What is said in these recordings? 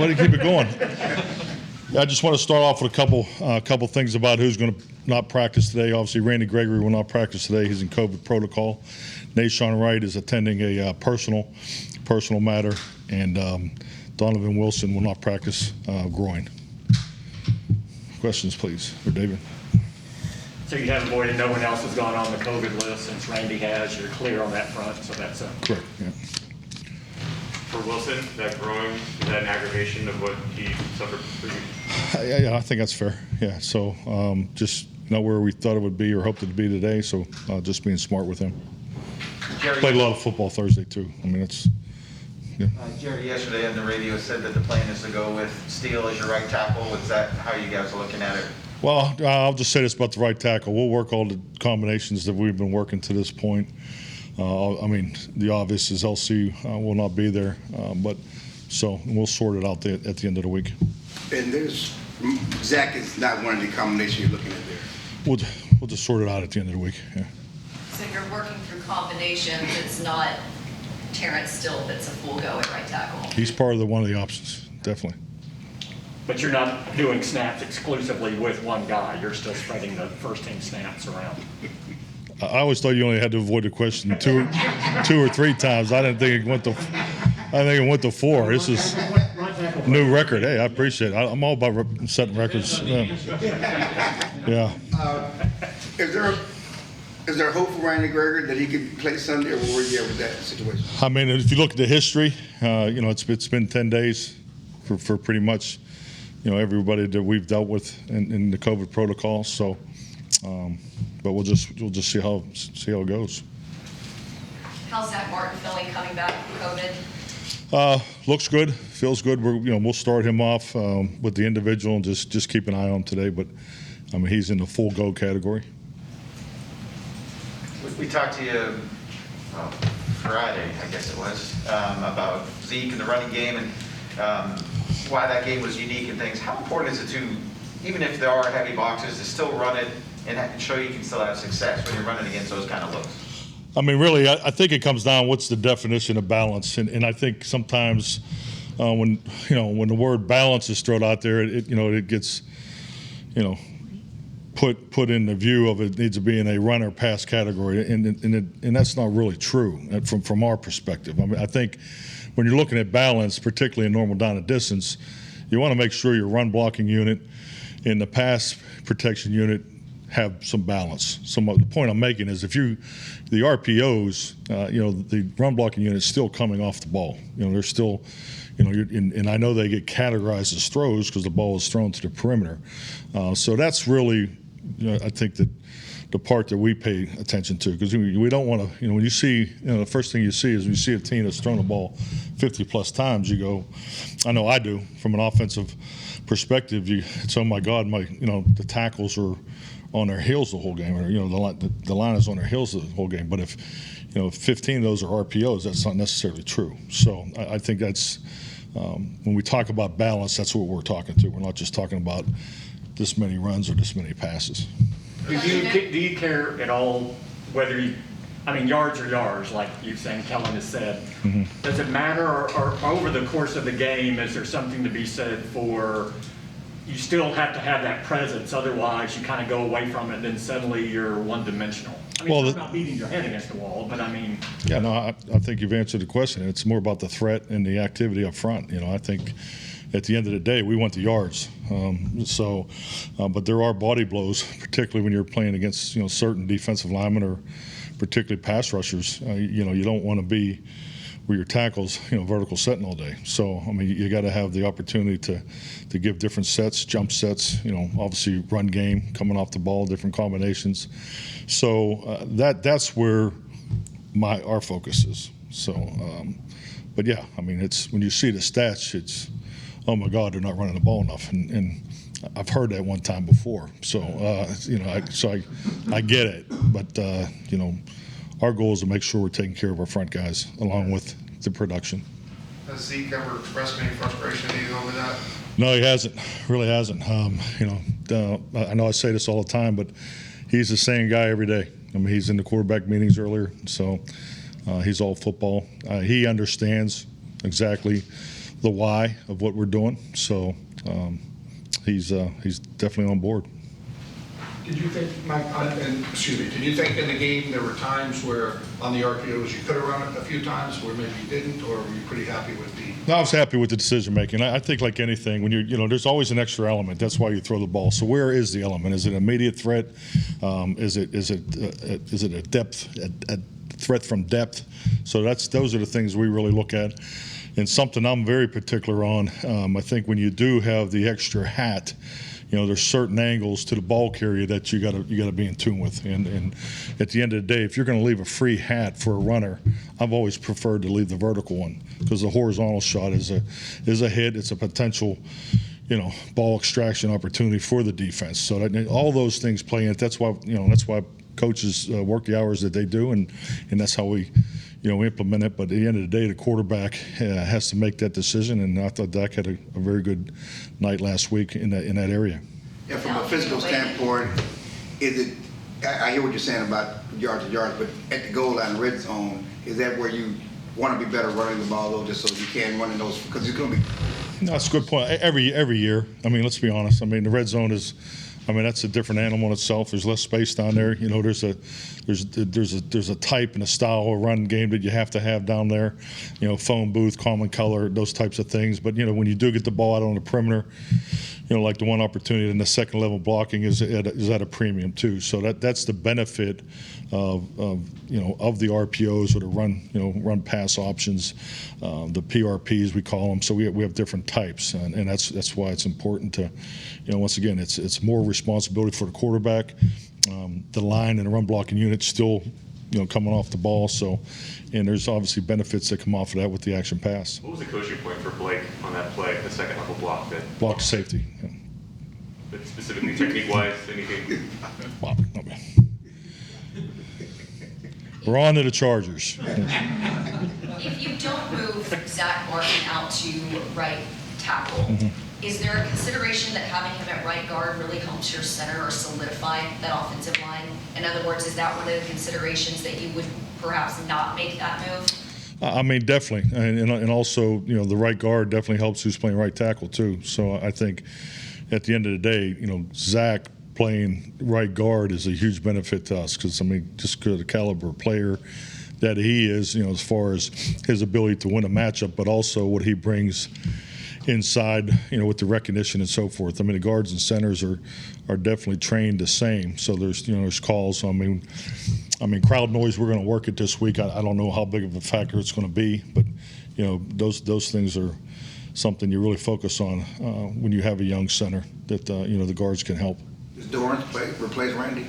Way to keep it going. I just want to start off with a couple things about who's going to not practice today. Obviously, Randy Gregory will not practice today. He's in COVID protocol. Nashawn Wright is attending a personal matter, and Donovan Wilson will not practice groin. Questions, please, for David. So you have avoided no one else has gone on the COVID list since Randy has. You're clear on that front, so that's correct. Yeah. For Wilson, that groin, is that an aggravation of what he suffered for you? Yeah, I think that's fair. Yeah, so just not where we thought it would be or hoped it to be today, so just being smart with him. Jerry, played a lot of football Thursday, too. I mean, it's, yeah. Jerry, yesterday on the radio said that the plan is to go with Steele as your right tackle. Is that how you guys are looking at it? Well, I'll just say this about the right tackle. We'll work all the combinations that we've been working to this point. I mean, the obvious is LC will not be there, but so we'll sort it out at the end of the week. And Zack is not one of the combinations you're looking at there. We'll just sort it out at the end of the week. Yeah. So you're working through combinations. It's not Terrence Steele that's a full go at right tackle. He's part of one of the options, definitely. But you're not doing snaps exclusively with one guy. You're still spreading the first team snaps around. I always thought you only had to avoid the question two or three times. I didn't think it went to. I think it went to 4. This is a new record. Hey, I appreciate it. I'm all about setting records. Yeah. Is there hope for Randy Gregory that he could play Sunday, or where are you at with that situation? I mean, if you look at the history, it's been 10 days for pretty much, everybody that we've dealt with in the COVID protocol. So, but we'll just see how it goes. How's Zack Martin feeling coming back from COVID? Looks good, feels good. We'll start him off with the individual and just keep an eye on him today. But I mean, he's in the full go category. We talked to you Friday, I guess it was, about Zeke and the running game and why that game was unique and things. How important is it to, even if there are heavy boxes, to still run it and show you can still have success when you're running against those kind of looks? I mean, really, I think it comes down what's the definition of balance, and I think sometimes when the word balance is thrown out there, it gets put in the view of it needs to be in a runner pass category, and that's not really true from our perspective. I mean, I think when you're looking at balance, particularly in normal down and distance, you want to make sure your run blocking unit and the pass protection unit have some balance. The point I'm making is the RPOs, the run blocking unit is still coming off the ball. They're still, and I know they get categorized as throws because the ball is thrown to the perimeter. So that's really, I think that the part that we pay attention to, because we don't want to, when you see, the first thing you see is when you see a team that's thrown the ball 50 plus times, you go, I know I do, from an offensive perspective, it's, oh my God, the tackles are on their heels the whole game, or the line is on their heels the whole game. But if 15 of those are RPOs, that's not necessarily true. So I think that's when we talk about balance, that's what we're talking to. We're not just talking about this many runs or this many passes. Do you care at all whether yards are yards, like you're saying, Kellen has said. Mm-hmm. Does it matter, or over the course of the game, is there something to be said for you still have to have that presence, otherwise you kind of go away from it and then suddenly you're one-dimensional? I mean, it's not beating your head against the wall, but I mean... Yeah, no, I think you've answered the question. It's more about the threat and the activity up front. I think at the end of the day, we want the yards. But there are body blows, particularly when you're playing against certain defensive linemen or particularly pass rushers. You don't want to be where your tackles vertical setting all day. So I mean, you got to have the opportunity to give different sets, jump sets. Obviously run game, coming off the ball, different combinations. So that's where our focus is. So, but yeah, I mean, it's when you see the stats, it's, oh my God, they're not running the ball enough, and I've heard that one time before. So I get it, but our goal is to make sure we're taking care of our front guys along with the production. Has Zeke ever expressed any frustration to you over that? No, he hasn't. Really hasn't. I know I say this all the time, but he's the same guy every day. I mean, he's in the quarterback meetings earlier, so he's all football. He understands exactly the why of what we're doing. So he's definitely on board. Did you think, Mike, did you think in the game there were times where on the RPOs you could have run it a few times where maybe you didn't, or were you pretty happy with the? No, I was happy with the decision making. I think like anything, when there's always an extra element. That's why you throw the ball. So where is the element? Is it an immediate threat? Is it a depth, a threat from depth? So those are the things we really look at. And something I'm very particular on. I think when you do have the extra hat, there's certain angles to the ball carrier that you got to be in tune with. And at the end of the day, if you're going to leave a free hat for a runner, I've always preferred to leave the vertical one, because the horizontal shot is a hit. It's a potential, ball extraction opportunity for the defense. So all those things play in it. That's why coaches work the hours that they do, and that's how we implement it. But at the end of the day, the quarterback has to make that decision, and I thought Dak had a very good night last week in that area. Yeah, from a physical standpoint, I hear what you're saying about yards to yards, but at the goal line, red zone, is that where you want to be better running the ball, though, just so you can run in those, because it's going to be. No, that's a good point. Every year, let's be honest. The red zone is. That's a different animal in itself. There's less space down there. There's a type and a style of run game that you have to have down there. Phone booth, common color, those types of things. But when you do get the ball out on the perimeter, like the one opportunity in the second level blocking is at a premium too. So that's the benefit of the RPOs, or the run pass options, the PRPs we call them. So we have different types, and that's why it's important to, once again, it's more responsibility for the quarterback. The line and the run blocking unit still, coming off the ball. So, and there's obviously benefits that come off of that with the action pass. What was the coaching point for Blake on that play, the second level block? Block to safety. Yeah. But specifically technique-wise, anything? Wow, not bad. We're on to the Chargers. If you don't move Zack Martin out to right tackle, is there a consideration that having him at right guard really helps your center or solidify that offensive line? In other words, is that one of the considerations that you would perhaps not make that move? Definitely, and also, the right guard definitely helps who's playing right tackle too. So I think at the end of the day, Zach playing right guard is a huge benefit to us, because just the caliber player that he is, as far as his ability to win a matchup, but also what he brings inside, with the recognition and so forth. The guards and centers are definitely trained the same. So there's calls. Crowd noise, we're going to work it this week. I don't know how big of a factor it's going to be, but those things are something you really focus on when you have a young center that the guards can help. Does Dorrance replace Randy?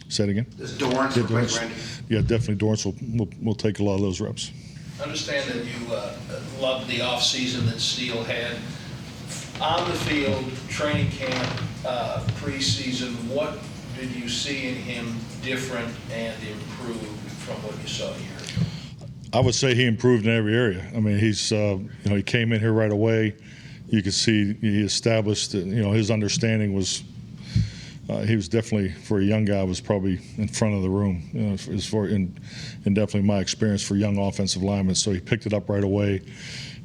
Say it again. Does Dorrance replace Randy? Yeah, definitely. Dorrance will take a lot of those reps. I understand that you loved the off-season that Steele had. On the field, training camp, preseason, what did you see in him different and improved from what you saw a year ago? I would say he improved in every area. He's he came in here right away. You could see he established his understanding was. He was definitely, for a young guy, was probably in front of the room, as far and definitely my experience for young offensive linemen. So he picked it up right away.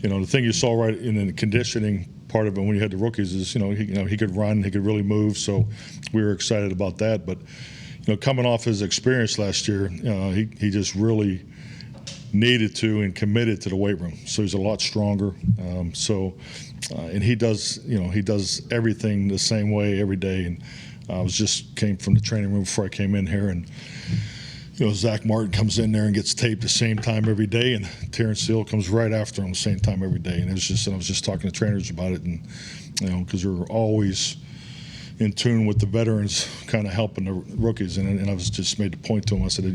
The thing you saw right in the conditioning part of it when you had the rookies is, he could run, he could really move. So we were excited about that. But, coming off his experience last year, he just really needed to and committed to the weight room. So he's a lot stronger. And he does everything the same way every day. And I came from the training room before I came in here, and Zack Martin comes in there and gets taped the same time every day, and Terrence Steele comes right after him the same time every day. And I was just talking to trainers about it, and because you're always in tune with the veterans, kind of helping the rookies. And I was just made the point to him. I said,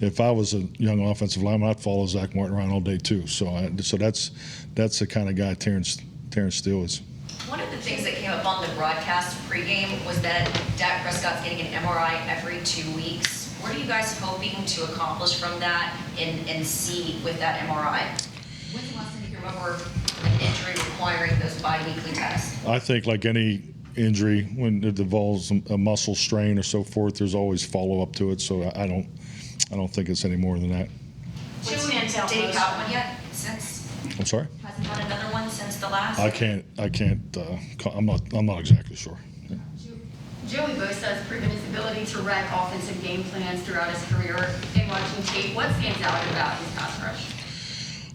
if I was a young offensive lineman, I'd follow Zack Martin around all day too. So that's the kind of guy Terrence Steele is. One of the things that came up on the broadcast pregame was that Dak Prescott's getting an MRI every 2 weeks. What are you guys hoping to accomplish from that and see with that MRI? When's the last time you can remember an injury requiring those bi-weekly tests? I think like any injury, when it involves a muscle strain or so forth, there's always follow-up to it. So I don't think it's any more than that. Did he have one yet since? I'm sorry? Hasn't had another one since the last? I can't, I'm not exactly sure. Joey Bosa has proven his ability to wreck offensive game plans throughout his career. In watching tape, what stands out about his pass rush?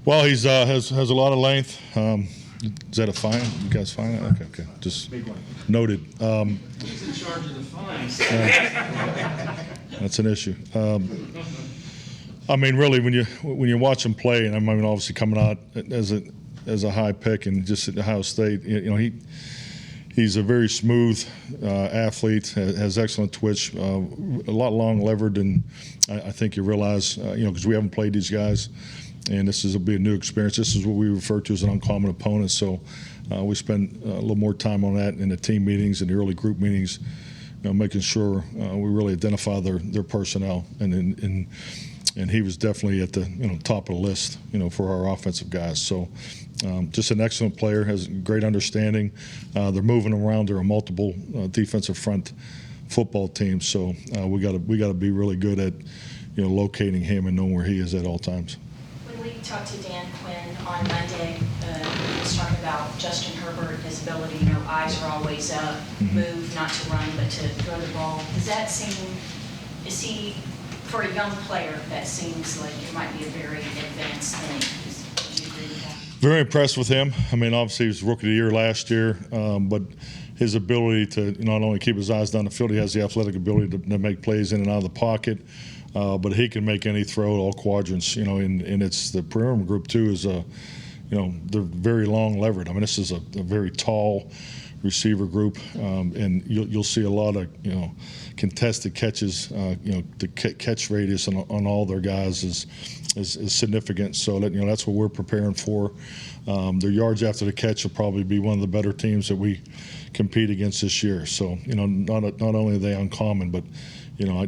Well, he's has a lot of length. Is that a fine? You guys fine? Okay. Just noted. He's in charge of the fines. That's an issue. I mean, really, when you watch him play, and I mean, obviously coming out as a high pick and just at Ohio State, he's a very smooth athlete, has excellent twitch, a lot long levered than I think you realize, because we haven't played these guys, and this will be a new experience. This is what we refer to as an uncommon opponent, so we spend a little more time on that in the team meetings and the early group meetings, making sure we really identify their personnel, and he was definitely at the top of the list, for our offensive guys. So just an excellent player, has great understanding. They're moving around. There are multiple defensive front football teams, so we got to be really good at locating him and knowing where he is at all times. When we talked to Dan Quinn on Monday, he was talking about Justin Herbert, his ability, eyes are always up, move, not to run, but to throw the ball. Does that seem, is he, for a young player, that seems like it might be a very advanced thing? Do you agree with that? Very impressed with him. I mean, obviously he was Rookie of the Year last year, but his ability to not only keep his eyes down the field, he has the athletic ability to make plays in and out of the pocket. But he can make any throw, all quadrants, and it's the perimeter group too is they're very long levered. I mean, this is a very tall receiver group, and you'll see a lot of contested catches. The catch radius on all their guys is significant. So that that's what we're preparing for. Their yards after the catch will probably be one of the better teams that we compete against this year. So not only are they uncommon, but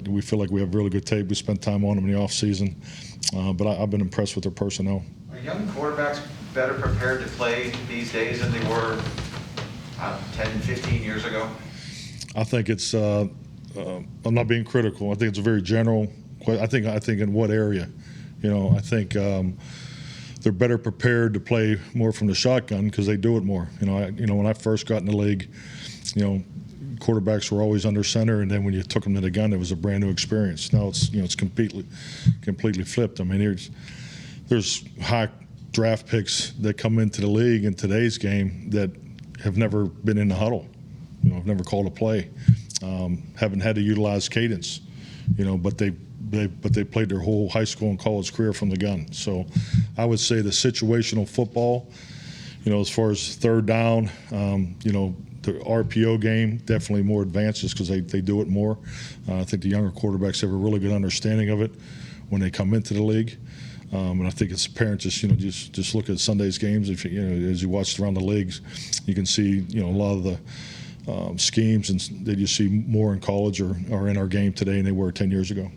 we feel like we have really good tape. We spent time on them in the off season, but I've been impressed with their personnel. Are young quarterbacks better prepared to play these days than they were 10, 15 years ago? I think it's. I'm not being critical. I think it's a very general. I think in what area, I think they're better prepared to play more from the shotgun because they do it more. When I first got in the league, quarterbacks were always under center, and then when you took them to the gun, it was a brand new experience. Now it's completely flipped. I mean, there's high draft picks that come into the league in today's game that have never been in the huddle, have never called a play, haven't had to utilize cadence, but they played their whole high school and college career from the gun. So I would say the situational football, as far as third down, the RPO game definitely more advanced just because they do it more. I think the younger quarterbacks have a really good understanding of it when they come into the league. And I think it's apparent just look at Sunday's games. If as you watch around the leagues, you can see a lot of the schemes and that you see more in college or in our game today than they were 10 years ago.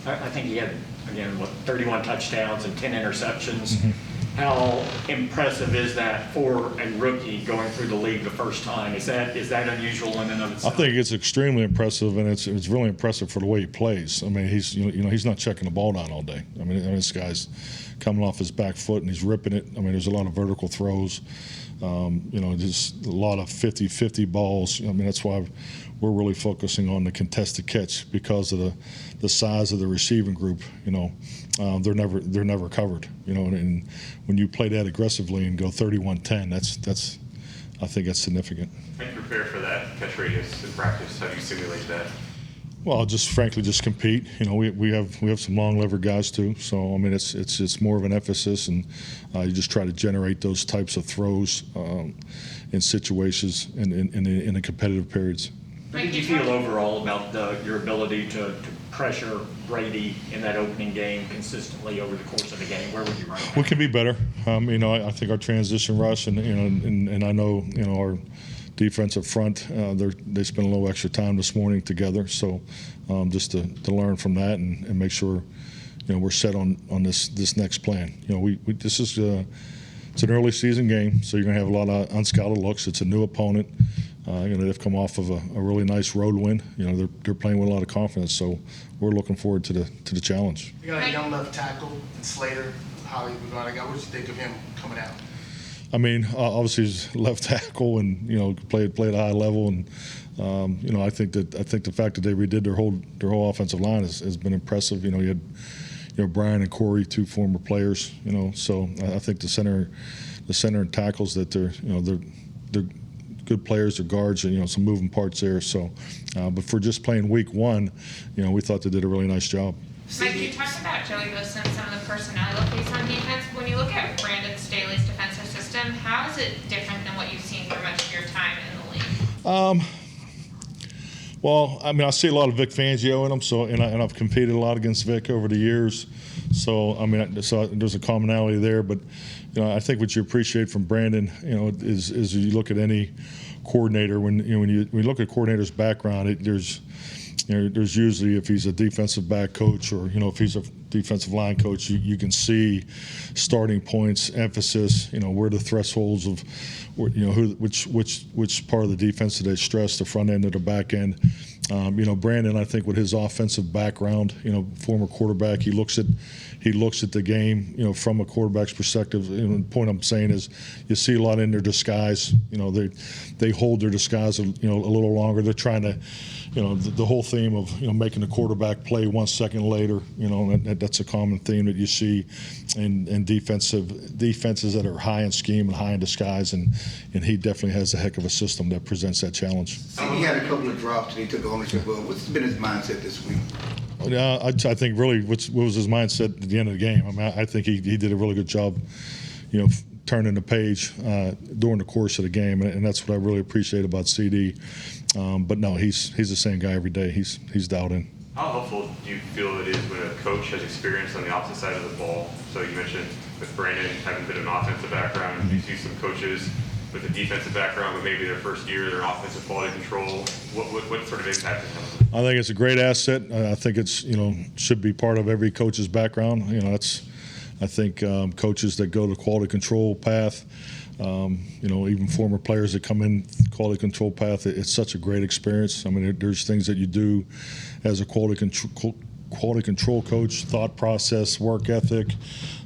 I think he had, again, 31 touchdowns and 10 interceptions. How impressive is that for a rookie going through the league the first time? Is that unusual in and of itself? I think it's extremely impressive, and it's really impressive for the way he plays. I mean, he's he's not checking the ball down all day. I mean, this guy's coming off his back foot and he's ripping it. I mean, there's a lot of vertical throws. Just a lot of 50-50 balls. I mean, that's why we're really focusing on the contested catch because of the size of the receiving group. They're never covered. And when you play that aggressively and go 31-10, I think that's significant. How do you prepare for that catch radius in practice? How do you simulate that? Well, frankly, compete. We have some long levered guys too. So I mean, it's more of an emphasis, and you just try to generate those types of throws in situations in the competitive periods. What did you feel overall about your ability to pressure Brady in that opening game consistently over the course of the game? Where would you rank? We can be better. I think our transition rush and I know our defensive front, they spent a little extra time this morning together. So just to learn from that and make sure we're set on this next plan. This is it's an early season game, so you're going to have a lot of unscouted looks. It's a new opponent. They've come off of a really nice road win. They're playing with a lot of confidence. So we're looking forward to the challenge. You got a young left tackle, Slater. highly regarded guy. What did you think of him coming out? I mean, obviously he's left tackle and played at a high level, and I think the fact that they redid their whole offensive line has been impressive. You had Brian and Corey, two former players. So I think the center and tackles that they're good players. They're guards. Some moving parts there. So, but for just playing week one, we thought they did a really nice job. Mike, you talked about Joey Bosa and some of the personnel you'll face on defense. When you look at Brandon Staley's defensive system, how is it different than what you've seen for much of your time in the league? Well, I mean, I see a lot of Vic Fangio in them, and I've competed a lot against Vic over the years. So, I mean, there's a commonality there. But, I think what you appreciate from Brandon, is you look at any coordinator, when you look at a coordinator's background, there's usually, if he's a defensive back coach or if he's a defensive line coach, you can see starting points, emphasis, where the thresholds of, which part of the defense do they stress, the front end or the back end. Brandon, I think with his offensive background, former quarterback, he looks at the game, from a quarterback's perspective. The point I'm saying is, you see a lot in their disguise. They hold their disguise, a little longer. They're trying to, the whole theme of making the quarterback play 1 second later. That's a common theme that you see in defenses that are high in scheme and high in disguise, and he definitely has a heck of a system that presents that challenge. He had a couple of drops that he took ownership of. What's been his mindset this week? Yeah, I think really what was his mindset at the end of the game. I mean, I think he did a really good job, turning the page during the course of the game, and that's what I really appreciate about CD. But no, he's the same guy every day. He's dialed in. How helpful do you feel it is when a coach has experience on the opposite side of the ball? So you mentioned with Brandon having a bit of an offensive background, you see some coaches with a defensive background, but maybe their first year, their offensive quality control. What sort of impact is that? I think it's a great asset. I think it's should be part of every coach's background. I think coaches that go the quality control path, even former players that come in quality control path, it's such a great experience. I mean, there's things that you do as a quality control coach, thought process, work ethic,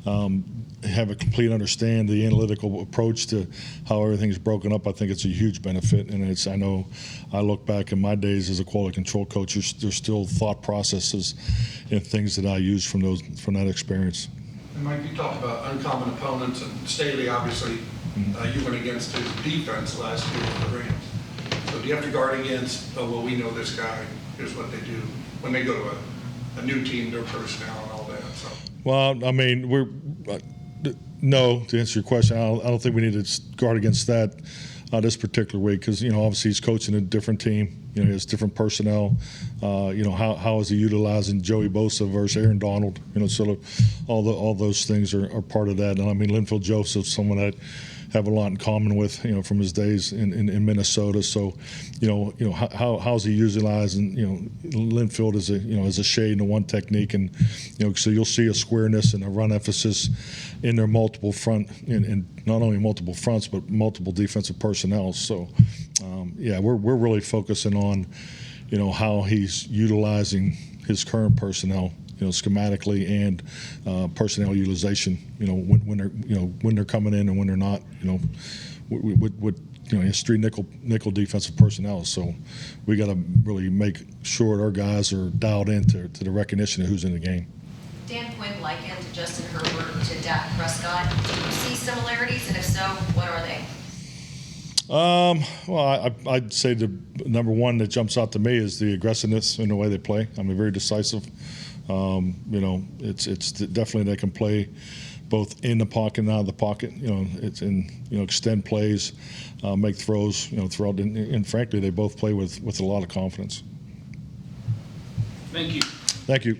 have a complete understand the analytical approach to how everything's broken up. I think it's a huge benefit, and I know I look back in my days as a quality control coach, there's still thought processes and things that I use from that experience. And Mike, you talked about uncommon opponents, and Staley, obviously, you went against his defense last year with the Rams. So do you have to guard against, we know this guy, here's what they do, when they go to a new team, their personnel and all that? So. Well, I mean, no, to answer your question, I don't think we need to guard against that this particular week, because obviously he's coaching a different team. He has different personnel. How is he utilizing Joey Bosa versus Aaron Donald? So all those things are part of that. And I mean, Linfield Joseph's someone that have a lot in common with, from his days in Minnesota. So, how's he utilizing, Linfield as a shade in the one technique, and so you'll see a squareness and a run emphasis in their multiple front, and not only multiple fronts but multiple defensive personnel. So, we're really focusing on, how he's utilizing his current personnel, schematically and personnel utilization. When they're coming in and when they're not. With his three nickel defensive personnel. So we got to really make sure our guys are dialed into the recognition of who's in the game. Dan Quinn likened Justin Herbert to Dak Prescott. Do you see similarities, and if so, what are they? Well, I'd say the number one that jumps out to me is the aggressiveness in the way they play. I mean, very decisive. It's definitely they can play both in the pocket and out of the pocket. It's in extend plays, make throws. Throughout, and frankly, they both play with a lot of confidence. Thank you. Thank you.